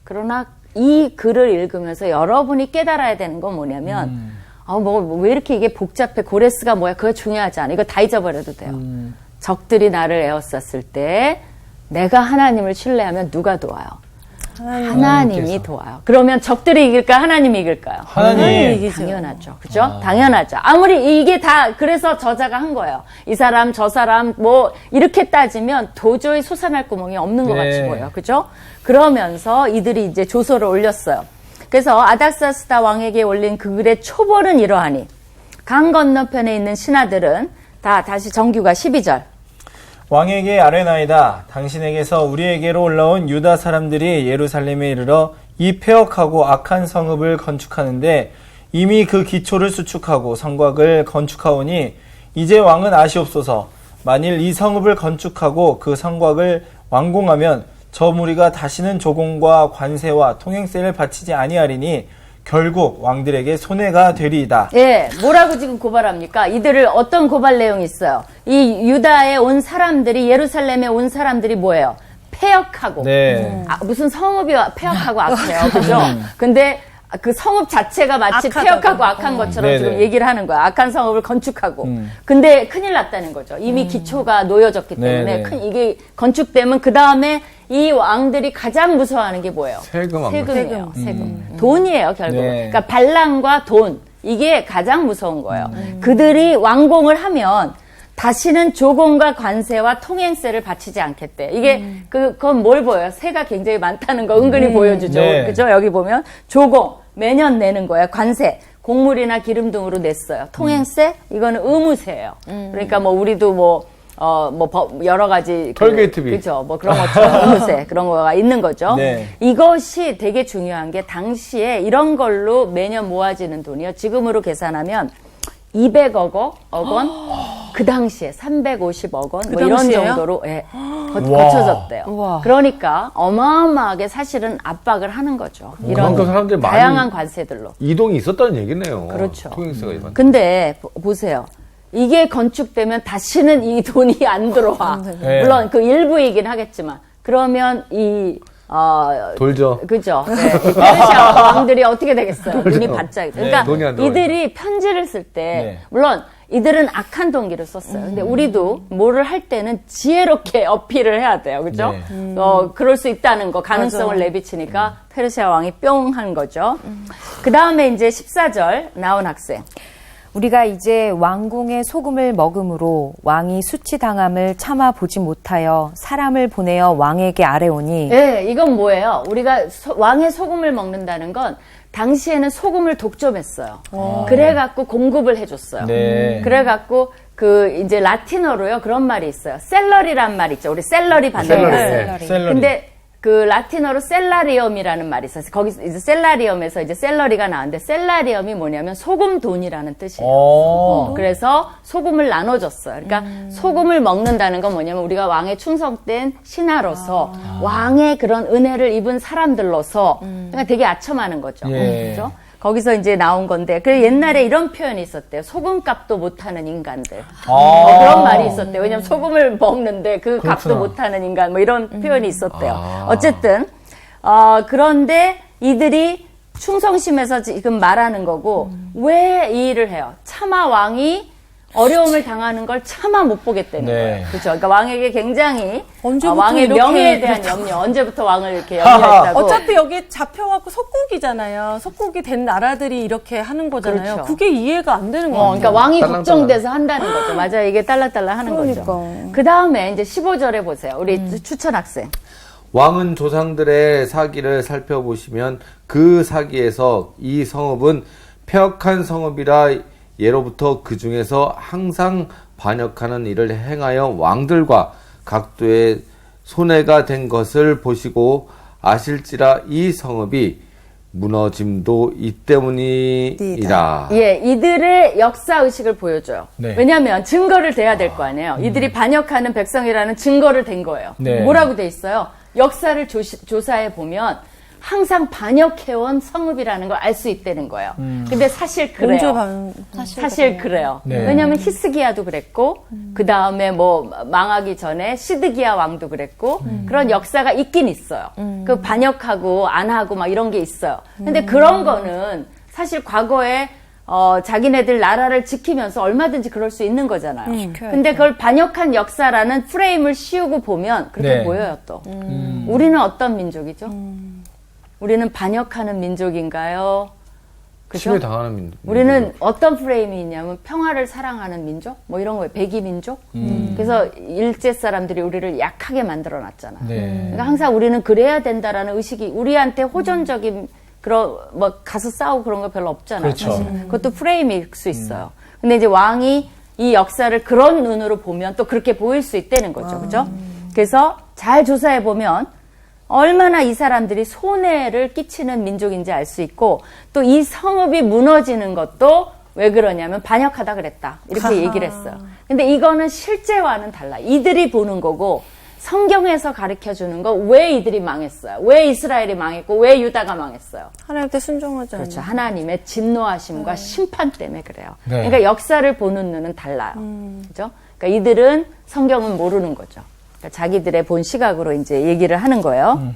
그러나 이 글을 읽으면서 여러분이 깨달아야 되는 건 뭐냐면 왜 이렇게 이게 복잡해 고레스가 뭐야 그거 중요하지 않아 이거 다 잊어버려도 돼요. 적들이 나를 에워쌌을 때 내가 하나님을 신뢰하면 누가 도와요? 하나님이 도와요. 그러면 적들이 이길까 하나님이 이길까요? 하나님. 당연하죠. 그죠? 당연하죠. 아무리 이게 다 그래서 저자가 한 거예요. 이 사람 저 사람 뭐 이렇게 따지면 도저히 솟아날 구멍이 없는 것 네. 같이 보여요. 그죠? 그러면서 이들이 이제 조서를 올렸어요. 그래서 아닥사스다 왕에게 올린 그 글의 초벌은 이러하니 강 건너편에 있는 신하들은 다시 정규가 12절. 왕에게 아뢰나이다. 당신에게서 우리에게로 올라온 유다 사람들이 예루살렘에 이르러 이 폐역하고 악한 성읍을 건축하는데 이미 그 기초를 수축하고 성곽을 건축하오니 이제 왕은 아시옵소서. 만일 이 성읍을 건축하고 그 성곽을 완공하면 저 무리가 다시는 조공과 관세와 통행세를 바치지 아니하리니 결국 왕들에게 손해가 되리이다. 예, 뭐라고 지금 고발합니까? 이들을 어떤 고발 내용이 있어요? 이 유다에 온 사람들이, 예루살렘에 온 사람들이 뭐예요? 폐역하고. 네. 무슨 성읍이 폐역하고 악해요. 그죠? 근데 그 성읍 자체가 마치 악하다고. 폐역하고 악한 것처럼 네네. 지금 얘기를 하는 거야. 악한 성읍을 건축하고. 근데 큰일 났다는 거죠. 이미 기초가 놓여졌기 때문에 네네. 이게 건축되면 그 다음에 이 왕들이 가장 무서워하는 게 뭐예요? 세금 안 세금이에요. 세금. 돈이에요, 결국. 네. 그러니까 반란과 돈. 이게 가장 무서운 거예요. 그들이 완공을 하면 다시는 조공과 관세와 통행세를 바치지 않겠대. 이게 그건 뭘 보여요? 세가 굉장히 많다는 거 은근히 보여주죠. 네. 그죠? 여기 보면 조공 매년 내는 거예요. 관세. 곡물이나 기름 등으로 냈어요. 통행세 이거는 의무세예요. 그러니까 뭐 우리도 여러 가지 톨게이트비. 그죠? 뭐 그런 것처럼 의무세 그런 거가 있는 거죠. 네. 이것이 되게 중요한 게 당시에 이런 걸로 매년 모아지는 돈이요. 지금으로 계산하면 200억 원, 그 당시에 350억 원, 뭐 이런 당시에요? 정도로 거쳐졌대요. 그러니까 어마어마하게 사실은 압박을 하는 거죠. 이런 그만큼 사람들이 많이 다양한 관세들로. 이동이 있었다는 얘기네요. 그렇죠. 통행세가 이만. 근데 보세요. 이게 건축되면 다시는 이 돈이 안 들어와. 네. 물론 그 일부이긴 하겠지만 그러면 이 돌죠. 그죠. 네. 페르시아 왕들이 어떻게 되겠어요? 눈이 바짝. 그러니까 돈이 안 들어가니까. 이들이 편지를 쓸 때, 네. 물론 이들은 악한 동기를 썼어요. 근데 우리도 뭐를 할 때는 지혜롭게 어필을 해야 돼요. 그죠? 네. 그럴 수 있다는 거, 가능성을 내비치니까 페르시아 왕이 뿅 한 거죠. 그 다음에 이제 14절 나온 학생. 우리가 이제 왕궁의 소금을 먹음으로 왕이 수치당함을 참아 보지 못하여 사람을 보내어 왕에게 아뢰오니 네, 이건 뭐예요? 우리가 왕의 소금을 먹는다는 건 당시에는 소금을 독점했어요. 그래갖고 공급을 해줬어요. 네. 그래갖고 이제 라틴어로요 그런 말이 있어요. 셀러리란 말 있죠. 우리 셀러리 받는 거. 셀러리. 근데 그 라틴어로 셀라리엄이라는 말이 있어요. 거기서 이제 셀라리엄에서 이제 셀러리가 나왔는데 셀라리엄이 뭐냐면 소금 돈이라는 뜻이에요. 그래서 소금을 나눠줬어요. 그러니까 소금을 먹는다는 건 뭐냐면 우리가 왕의 충성된 신하로서 왕의 그런 은혜를 입은 사람들로서 그러니까 되게 아첨하는 거죠. 예. 그렇죠? 거기서 이제 나온 건데, 그 옛날에 이런 표현이 있었대요. 소금값도 못하는 인간들. 그런 말이 있었대요. 왜냐면 소금을 먹는데 그 값도 그렇구나. 못하는 인간, 뭐 이런 표현이 있었대요. 어쨌든, 그런데 이들이 충성심에서 지금 말하는 거고, 왜 이 일을 해요? 차마 왕이 어려움을 당하는 걸 차마 못 보겠다는 네. 거예요. 그렇죠. 그러니까 왕에게 굉장히 언제부터 왕의 이렇게 명예에 대한 염려, 언제부터 왕을 이렇게 염려했다고. 어차피 여기 잡혀갖고 속국이잖아요. 속국이 된 나라들이 이렇게 하는 거잖아요. 그렇죠. 그게 이해가 안 되는 거예요. 그러니까 왕이 딸랑딸랑. 걱정돼서 한다는 거죠. 맞아요. 이게 딸랑딸랑 하는 거죠. 그러니까. 그 다음에 이제 15절에 보세요. 우리 추천 학생. 왕은 조상들의 사기를 살펴보시면 그 사기에서 이 성읍은 폐역한 성읍이라 예로부터 그 중에서 항상 반역하는 일을 행하여 왕들과 각도의 손해가 된 것을 보시고 아실지라 이 성읍이 무너짐도 이 때문이라. 예, 이들의 역사의식을 보여줘요. 네. 왜냐하면 증거를 대야 될 거 아니에요. 이들이 반역하는 백성이라는 증거를 댄 거예요. 네. 뭐라고 돼 있어요? 역사를 조사해 보면 항상 반역해온 성읍이라는 걸 알 수 있다는 거예요. 근데 사실 그래요. 사실 그래요. 네. 왜냐하면 히스기야도 그랬고 그 다음에 뭐 망하기 전에 시드기야 왕도 그랬고 그런 역사가 있긴 있어요. 그 반역하고 안 하고 막 이런 게 있어요. 근데 그런 거는 사실 과거에 자기네들 나라를 지키면서 얼마든지 그럴 수 있는 거잖아요. 근데 그걸 반역한 역사라는 프레임을 씌우고 보면 그렇게 네. 보여요 또. 우리는 어떤 민족이죠? 우리는 반역하는 민족인가요? 그죠? 침해 당하는 민족. 우리는 어떤 프레임이 있냐면 평화를 사랑하는 민족? 뭐 이런 거예요. 백이 민족? 그래서 일제 사람들이 우리를 약하게 만들어 놨잖아요. 네. 그러니까 항상 우리는 그래야 된다라는 의식이 우리한테 호전적인 그런 뭐 가서 싸우고 그런 거 별로 없잖아요. 그렇죠. 사실. 그것도 프레임일 수 있어요. 근데 이제 왕이 이 역사를 그런 눈으로 보면 또 그렇게 보일 수 있다는 거죠. 그죠? 그래서 잘 조사해 보면 얼마나 이 사람들이 손해를 끼치는 민족인지 알 수 있고 또 이 성읍이 무너지는 것도 왜 그러냐면 반역하다 그랬다. 이렇게 얘기를 했어요. 근데 이거는 실제와는 달라. 이들이 보는 거고 성경에서 가르쳐 주는 거 왜 이들이 망했어요? 왜 이스라엘이 망했고 왜 유다가 망했어요? 하나님한테 순종하지 않는. 그렇죠. 하나님의 진노하심과 심판 때문에 그래요. 네. 그러니까 역사를 보는 눈은 달라요. 그죠? 그러니까 이들은 성경은 모르는 거죠. 그러니까 자기들의 본 시각으로 이제 얘기를 하는 거예요.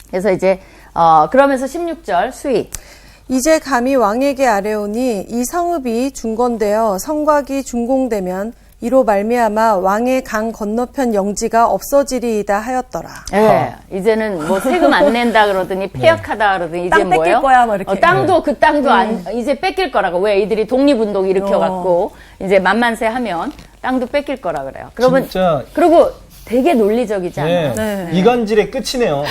그래서 이제 그러면서 16절 수위. 이제 감히 왕에게 아뢰오니 이 성읍이 중건되어 성곽이 준공되면 이로 말미암아 왕의 강 건너편 영지가 없어지리이다 하였더라. 예, 이제는 뭐 세금 안 낸다 그러더니 폐역하다 그러더니 이제 땅 뺏길 뭐예요? 거야, 막 이렇게. 땅도 그 땅도 이제 뺏길 거라고. 왜 이들이 독립운동 일으켜갖고 이제 만만세 하면 땅도 뺏길 거라 그래요. 그러면 진짜. 그리고 되게 논리적이지 않아요? 네. 이간질의 끝이네요.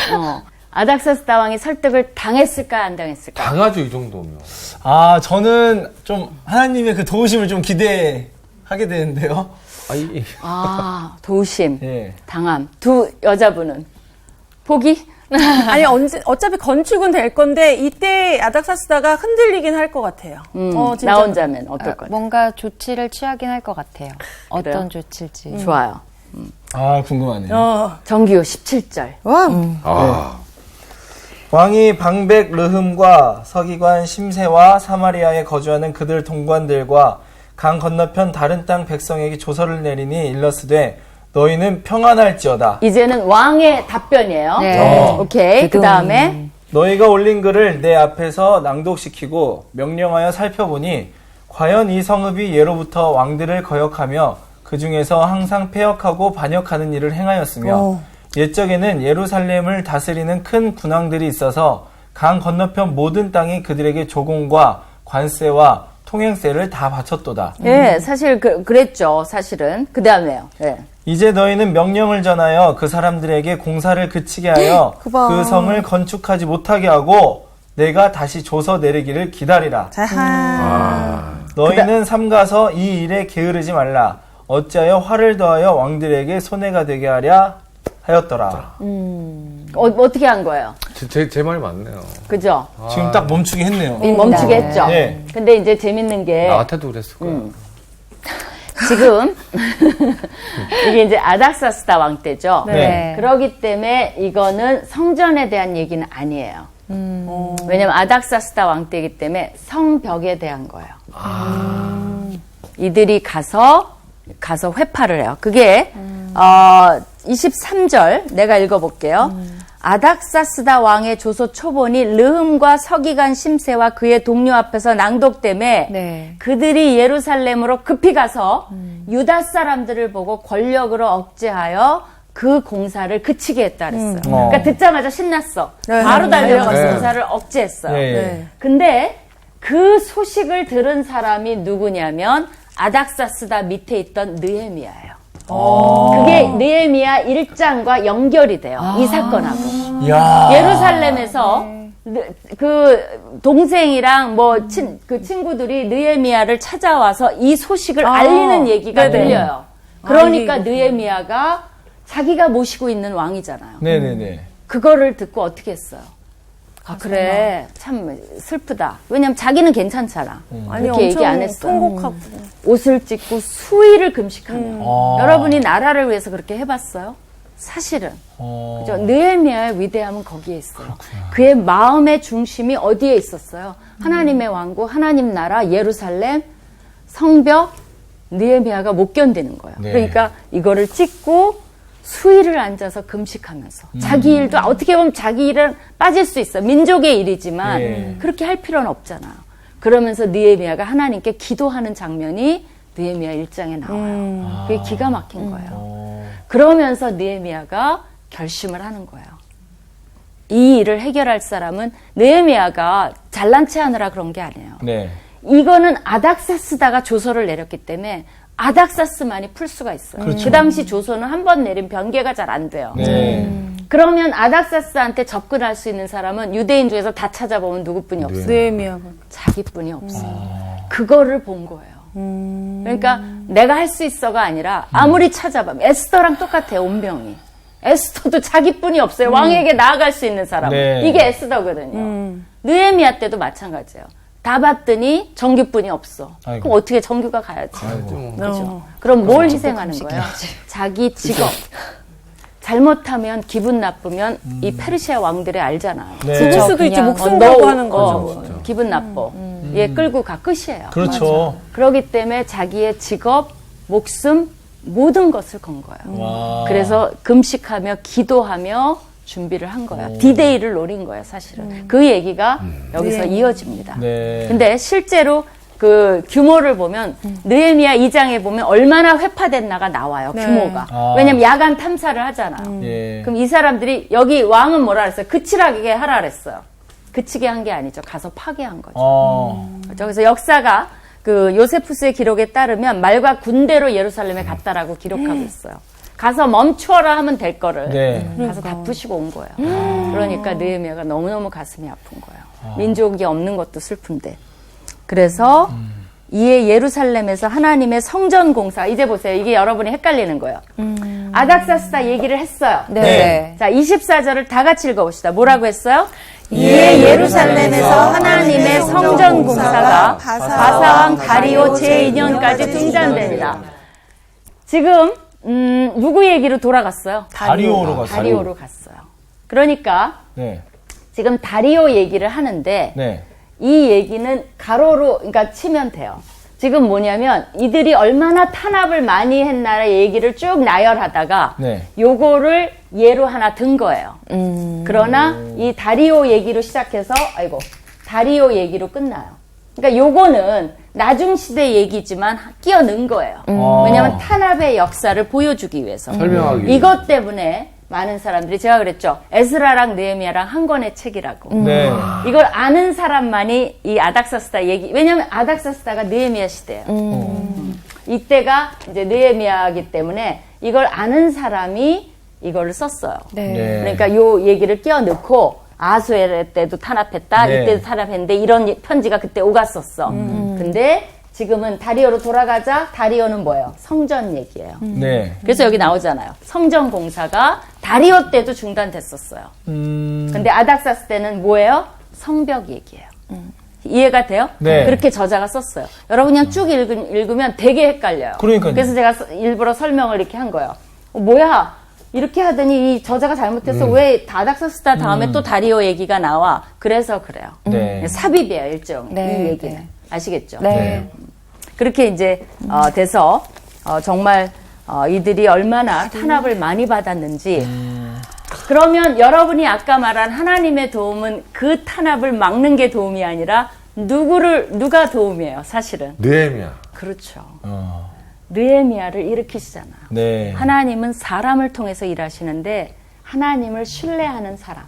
아닥사스다 왕이 설득을 당했을까 안 당했을까? 당하죠, 이 정도면. 아, 저는 좀 하나님의 그 도우심을 좀 기대하게 되는데요. 도우심, 예. 당함. 두 여자분은 포기? 아니 어차피 건축은 될 건데 이때 아닥사스다가 흔들리긴 할 것 같아요. 진짜. 나 혼자면 어떨 거예요? 뭔가 조치를 취하긴 할 것 같아요. 어떤 조치일지. 좋아요. 아, 궁금하네요. 정규 17절. 와. 왕이 방백 르흠과 서기관 심세와 사마리아에 거주하는 그들 동관들과 강 건너편 다른 땅 백성에게 조서를 내리니 일러스되 너희는 평안할지어다. 이제는 왕의 답변이에요. 네. 오케이. 그 다음에 너희가 올린 글을 내 앞에서 낭독시키고 명령하여 살펴보니 과연 이 성읍이 예로부터 왕들을 거역하며 그 중에서 항상 패역하고 반역하는 일을 행하였으며 옛적에는 예루살렘을 다스리는 큰 군왕들이 있어서 강 건너편 모든 땅이 그들에게 조공과 관세와 통행세를 다 바쳤도다. 네, 사실 그랬죠. 사실은. 그 다음에요. 네. 이제 너희는 명령을 전하여 그 사람들에게 공사를 그치게 하여 그봐. 그 성을 건축하지 못하게 하고 내가 다시 줘서 내리기를 기다리라. 너희는 삼가서 이 일에 게으르지 말라. 어찌하여 화를 더하여 왕들에게 손해가 되게 하랴 하였더라. 어떻게 한 거예요? 제 말이 맞네요. 그죠? 지금 딱 멈추게 했네요. 멈추게 했죠? 네. 근데 이제 재밌는 게 나한테도 그랬을 거야. 지금 이게 이제 아닥사스다 왕 때죠. 네. 그러기 때문에 이거는 성전에 대한 얘기는 아니에요. 왜냐면 아닥사스다 왕 때이기 때문에 성벽에 대한 거예요. 이들이 가서 회파를 해요. 그게 23절 내가 읽어볼게요. 아닥사스다 왕의 조소 초본이 르흠과 서기관 심세와 그의 동료 앞에서 낭독됨에 네. 그들이 예루살렘으로 급히 가서 유다 사람들을 보고 권력으로 억제하여 그 공사를 그치게 했다 그랬어요. 그러니까 듣자마자 신났어. 바로 달려가서 네. 공사를 억제했어요. 네. 근데 그 소식을 들은 사람이 누구냐면 아닥사스다 밑에 있던 느헤미야예요. 그게 느헤미야 1장과 연결이 돼요. 이 사건하고. 이야. 예루살렘에서 그 동생이랑 그 친구들이 느헤미야를 찾아와서 이 소식을 알리는 얘기가 들려요. 그러니까 느헤미야가 자기가 모시고 있는 왕이잖아요. 네네네. 그거를 듣고 어떻게 했어요? 그래. 참 슬프다. 왜냐면 자기는 괜찮잖아. 이렇게 얘기 안 했어. 통곡하고. 옷을 찢고 수일을 금식하며. 여러분이 나라를 위해서 그렇게 해봤어요? 사실은. 그죠? 느헤미야의 위대함은 거기에 있어요. 그의 마음의 중심이 어디에 있었어요? 하나님의 왕국, 하나님 나라, 예루살렘, 성벽, 느헤미야가 못 견디는 거예요. 네. 그러니까 이거를 찢고 수일을 앉아서 금식하면서 자기 일도 어떻게 보면 자기 일은 빠질 수 있어. 민족의 일이지만 네. 그렇게 할 필요는 없잖아요. 그러면서 느헤미야가 하나님께 기도하는 장면이 느헤미야 1장에 나와요. 그게 기가 막힌 거예요. 그러면서 느헤미야가 결심을 하는 거예요. 이 일을 해결할 사람은 느헤미야가 잘난 체 하느라 그런 게 아니에요. 네. 이거는 아닥사스다가 조서를 내렸기 때문에 아닥사스만이 풀 수가 있어요. 그렇죠. 그 당시 조서는 한 번 내린 변개가 잘 안 돼요. 네. 그러면 아닥사스한테 접근할 수 있는 사람은 유대인 중에서 다 찾아보면 누구뿐이 없어요. 느헤미야가. 자기뿐이 없어요. 그거를 본 거예요. 그러니까 내가 할 수 있어가 아니라 아무리 찾아봐면 에스더랑 똑같아요. 온병이. 에스더도 자기뿐이 없어요. 왕에게 나아갈 수 있는 사람. 네. 이게 에스더거든요. 느헤미야 때도 마찬가지예요. 다 봤더니 정규뿐이 없어. 아이고. 그럼 어떻게 정규가 가야지. 아이고. 그죠? 그럼 뭘 희생하는 거예요? 자기 직업. 잘못하면 기분 나쁘면 이 페르시아 왕들이 알잖아요. 네. 죽을 수도 있지, 목숨 너, 걸고 하는 거죠. 기분 나빠. 얘 끌고 가 끝이에요. 그렇죠. 그렇기 때문에 자기의 직업, 목숨, 모든 것을 건 거예요. 와. 그래서 금식하며 기도하며 준비를 한 거예요. 디데이를 노린 거예요, 사실은. 그 얘기가 여기서 이어집니다. 네. 근데 실제로 그 규모를 보면 느헤미야 2장에 보면 얼마나 회파됐나가 나와요. 규모가. 아. 왜냐면 야간 탐사를 하잖아요. 예. 그럼 이 사람들이 여기 왕은 뭐라 그랬어요? 그치라게 하라 그랬어요. 그치게 한 게 아니죠. 가서 파괴한 거죠. 그렇죠? 그래서 역사가 그 요세푸스의 기록에 따르면 말과 군대로 예루살렘에 갔다라고 기록하고 있어요. 가서 멈추어라 하면 될 거를 네. 가서 다 부시고 온 거예요. 그러니까 느헤미야가 너무너무 가슴이 아픈 거예요. 민족이 없는 것도 슬픈데. 그래서 이에 예루살렘에서 하나님의 성전 공사, 이제 보세요. 이게 여러분이 헷갈리는 거예요. 아닥사스다 얘기를 했어요. 네. 자, 24절을 다 같이 읽어봅시다. 뭐라고 했어요? 이에 예루살렘에서 하나님의 성전 공사가 바사왕 다리오 제2년까지 중단됩니다. 지금 누구 얘기로 돌아갔어요? 다리오로 갔어요. 다리오로 갔어요. 그러니까 네. 지금 다리오 얘기를 하는데 네. 이 얘기는 가로로 그러니까 치면 돼요. 지금 뭐냐면 이들이 얼마나 탄압을 많이 했나의 얘기를 쭉 나열하다가 네. 요거를 예로 하나 든 거예요. 그러나 이 다리오 얘기로 시작해서 다리오 얘기로 끝나요. 그러니까 요거는 나중 시대 얘기지만 끼어 넣은 거예요. 왜냐하면 탄압의 역사를 보여주기 위해서. 설명하기 위해서. 이것 때문에 많은 사람들이 제가 그랬죠. 에스라랑 느헤미야랑 한 권의 책이라고. 네. 이걸 아는 사람만이 이 아닥사스다 얘기. 왜냐하면 아닥사스다가 느헤미야 시대예요. 이때가 이제 느헤미야이기 때문에 이걸 아는 사람이 이거를 썼어요. 네. 그러니까 요 얘기를 끼워 넣고 아수에르 때도 탄압했다. 네. 이때도 탄압했는데 이런 편지가 그때 오갔었어. 근데 지금은 다리오로 돌아가자. 다리오는 뭐예요? 성전 얘기예요. 네. 그래서 여기 나오잖아요. 성전 공사가 다리오 때도 중단됐었어요. 근데 아닥사스 때는 뭐예요? 성벽 얘기예요. 이해가 돼요? 네. 그렇게 저자가 썼어요. 여러분 그냥 쭉 읽으면 되게 헷갈려요. 그러니까요. 그래서 제가 일부러 설명을 이렇게 한 거예요. 뭐야? 이렇게 하더니 이 저자가 잘못해서 왜 아닥사스다 다음에 또 다리오 얘기가 나와? 그래서 그래요. 네. 삽입이에요, 일종의. 네, 이 얘기는. 네. 아시겠죠? 네. 그렇게 이제 돼서 정말 이들이 얼마나 탄압을 많이 받았는지 그러면 여러분이 아까 말한 하나님의 도움은 그 탄압을 막는 게 도움이 아니라 누가 도움이에요 사실은. 느헤미야. 그렇죠. 어. 느헤미야를 일으키시잖아요. 네. 하나님은 사람을 통해서 일하시는데 하나님을 신뢰하는 사람,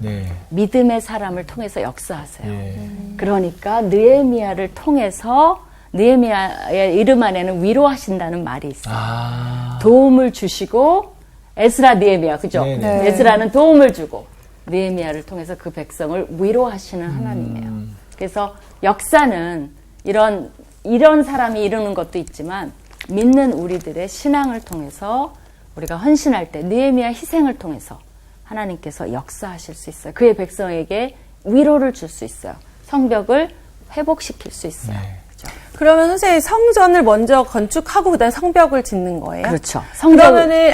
네. 믿음의 사람을 통해서 역사하세요. 예. 그러니까 느헤미야를 통해서 느헤미야의 이름 안에는 위로하신다는 말이 있어요. 아. 도움을 주시고 에스라 느헤미야 그죠? 네네. 에스라는 도움을 주고 느헤미야를 통해서 그 백성을 위로하시는 하나님이에요. 그래서 역사는 이런 사람이 이루는 것도 있지만 믿는 우리들의 신앙을 통해서 우리가 헌신할 때 느헤미야 희생을 통해서 하나님께서 역사하실 수 있어요. 그의 백성에게 위로를 줄 수 있어요. 성벽을 회복시킬 수 있어요. 네. 그죠? 그러면 선생님 성전을 먼저 건축하고 그다음에 성벽을 짓는 거예요? 그렇죠. 그러면은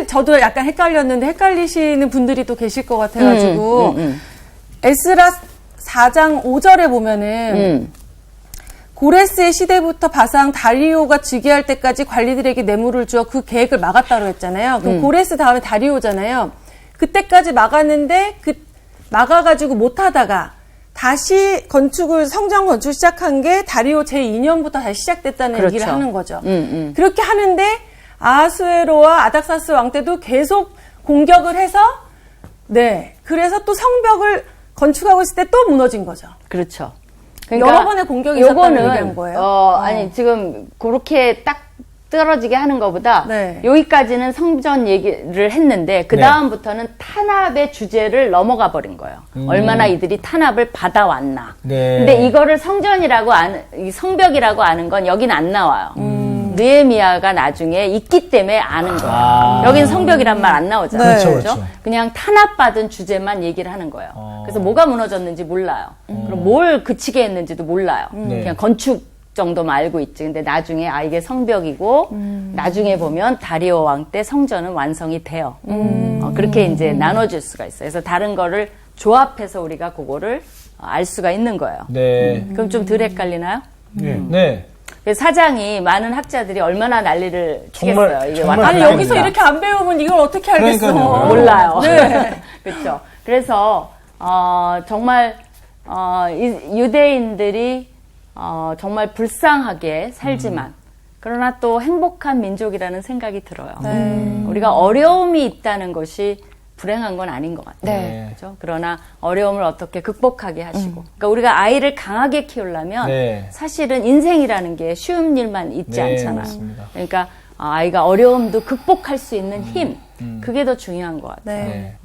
저도 약간 헷갈렸는데 헷갈리시는 분들이 또 계실 것 같아가지고 에스라 4장 5절에 보면은 고레스의 시대부터 바상 다리오가 즉위할 때까지 관리들에게 뇌물을 주어 그 계획을 막았다고 했잖아요. 그럼 고레스 다음에 다리오잖아요. 그때까지 막았는데 막아가지고 못하다가 다시 성전 건축 시작한 게 다리오 제2년부터 다시 시작됐다는 그렇죠. 얘기를 하는 거죠. 그렇게 하는데 아하수에로와 아닥사스 왕 때도 계속 공격을 해서 그래서 또 성벽을 건축하고 있을 때 또 무너진 거죠. 그렇죠. 여러 번의 공격이 있었다는 얘기한 거예요. 아니 지금 그렇게 딱 떨어지게 하는 것보다 네. 여기까지는 성전 얘기를 했는데 그 다음부터는 탄압의 주제를 넘어가 버린 거예요. 얼마나 이들이 탄압을 받아왔나. 네. 근데 이거를 이 성벽이라고 아는 건 여긴 안 나와요. 느헤미야가 나중에 있기 때문에 아는 거예요. 여긴 성벽이란 말 안 나오잖아요. 네. 그렇죠. 그냥 탄압받은 주제만 얘기를 하는 거예요. 그래서 뭐가 무너졌는지 몰라요. 그럼 뭘 그치게 했는지도 몰라요. 네. 그냥 건축 정도만 알고 있지. 근데 나중에 이게 성벽이고 나중에 보면 다리오 왕 때 성전은 완성이 돼요. 그렇게 이제 나눠질 수가 있어요. 그래서 다른 거를 조합해서 우리가 그거를 알 수가 있는 거예요. 네. 그럼 좀 덜 헷갈리나요? 네. 그래서 사장이 많은 학자들이 얼마나 난리를 정말, 치겠어요. 이게 정말 왔다 아니 갔다 여기서 하니까. 이렇게 안 배우면 이걸 어떻게 알겠어? 그러니까요. 몰라요. 네. 그렇죠. 그래서 정말 유대인들이 정말 불쌍하게 살지만 그러나 또 행복한 민족이라는 생각이 들어요. 우리가 어려움이 있다는 것이 불행한 건 아닌 것 같아요. 네. 그렇죠? 그러나 어려움을 어떻게 극복하게 하시고 그러니까 우리가 아이를 강하게 키우려면 네. 사실은 인생이라는 게 쉬운 일만 있지 네, 않잖아요. 맞습니다. 그러니까 아이가 어려움도 극복할 수 있는 힘 그게 더 중요한 것 같아요. 네.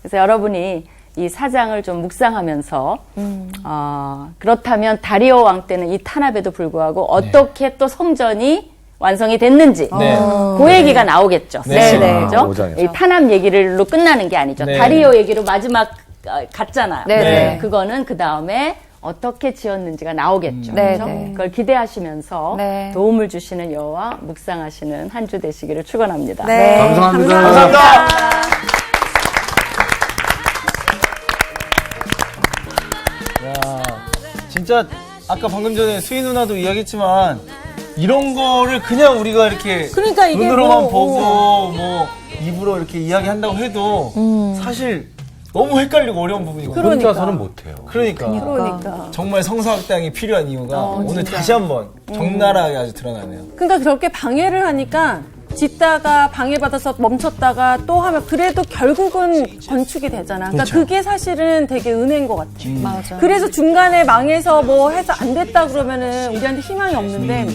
그래서 여러분이 이 사장을 좀 묵상하면서 그렇다면 다리오 왕 때는 이 탄압에도 불구하고 어떻게 또 성전이 완성이 됐는지 네. 그 얘기가 나오겠죠. 네. 사실은. 그죠? 5장에서. 이 탄압 얘기로 끝나는 게 아니죠. 네. 다리오 얘기로 마지막 갔잖아요. 네. 그거는 그 다음에 어떻게 지었는지가 나오겠죠. 네, 그렇죠? 네. 그걸 기대하시면서 네. 도움을 주시는 여호와 묵상하시는 한 주 되시기를 축원합니다. 네. 감사합니다. 감사합니다. 진짜 아까 방금 전에 수희 누나도 이야기했지만 이런 거를 그냥 우리가 이렇게 그러니까 이게 눈으로만 뭐, 보고 뭐 입으로 이렇게 이야기한다고 해도 사실 너무 헷갈리고 어려운 부분이거든요. 그러니까. 혼자서는 못해요. 그러니까. 정말 성서학당이 필요한 이유가 오늘 다시 한번 적나라하게 아주 드러나네요. 그러니까 그렇게 방해를 하니까 짓다가 방해받아서 멈췄다가 또 하면 그래도 결국은 건축이 되잖아. 그러니까 그게 사실은 되게 은혜인 것 같아. 맞아. 그래서 중간에 망해서 뭐 해서 안 됐다 그러면은 우리한테 희망이 없는데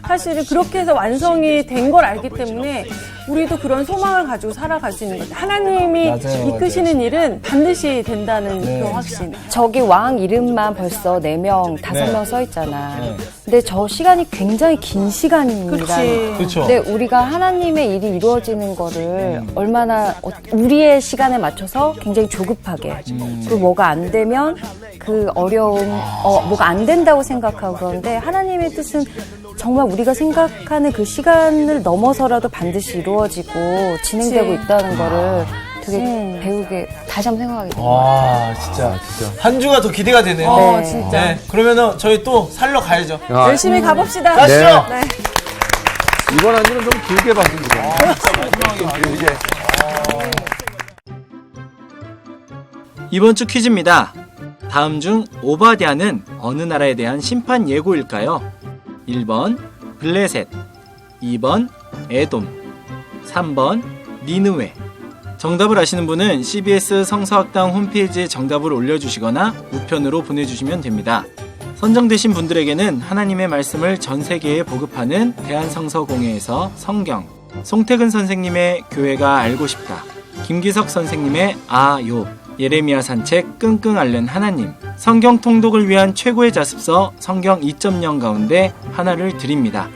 사실은 그렇게 해서 완성이 된 걸 알기 때문에 우리도 그런 소망을 가지고 살아갈 수 있는 거죠. 하나님이 맞아요, 이끄시는 일은 반드시 된다는 그 확신. 저기 왕 이름만 벌써 4명, 5명 써 있잖아. 네. 근데 저 시간이 굉장히 긴 시간입니다. 그렇지. 그렇죠. 근데 우리가 하나님의 일이 이루어지는 거를 얼마나 우리의 시간에 맞춰서 굉장히 조급하게 그리고 뭐가 안 되면 그 어려움, 뭐가 안 된다고 생각하고 그런데 하나님의 뜻은 정말 우리가 생각하는 그 시간을 넘어서라도 반드시 이루어지고 진행되고 있다는 거를 되게 배우게 다시 한번 생각하게 돼요. 와 진짜 한 주가 더 기대가 되네요. 진짜. 네, 그러면은 저희 또 살러 가야죠. 야, 열심히 가봅시다. 가시죠. 네. 이번 한 주는 좀 길게 봤으면 좋겠네요. 이제 이번 주 퀴즈입니다. 다음 중 오바댜는 어느 나라에 대한 심판 예고일까요? 1번 블레셋, 2번 에돔, 3번 니느웨. 정답을 아시는 분은 CBS 성서학당 홈페이지에 정답을 올려주시거나 우편으로 보내주시면 됩니다. 선정되신 분들에게는 하나님의 말씀을 전 세계에 보급하는 대한성서공회에서 성경, 송태근 선생님의 교회가 알고 싶다, 김기석 선생님의 아요, 예레미야 산책 끙끙 앓는 하나님, 성경 통독을 위한 최고의 자습서 성경 2.0 가운데 하나를 드립니다.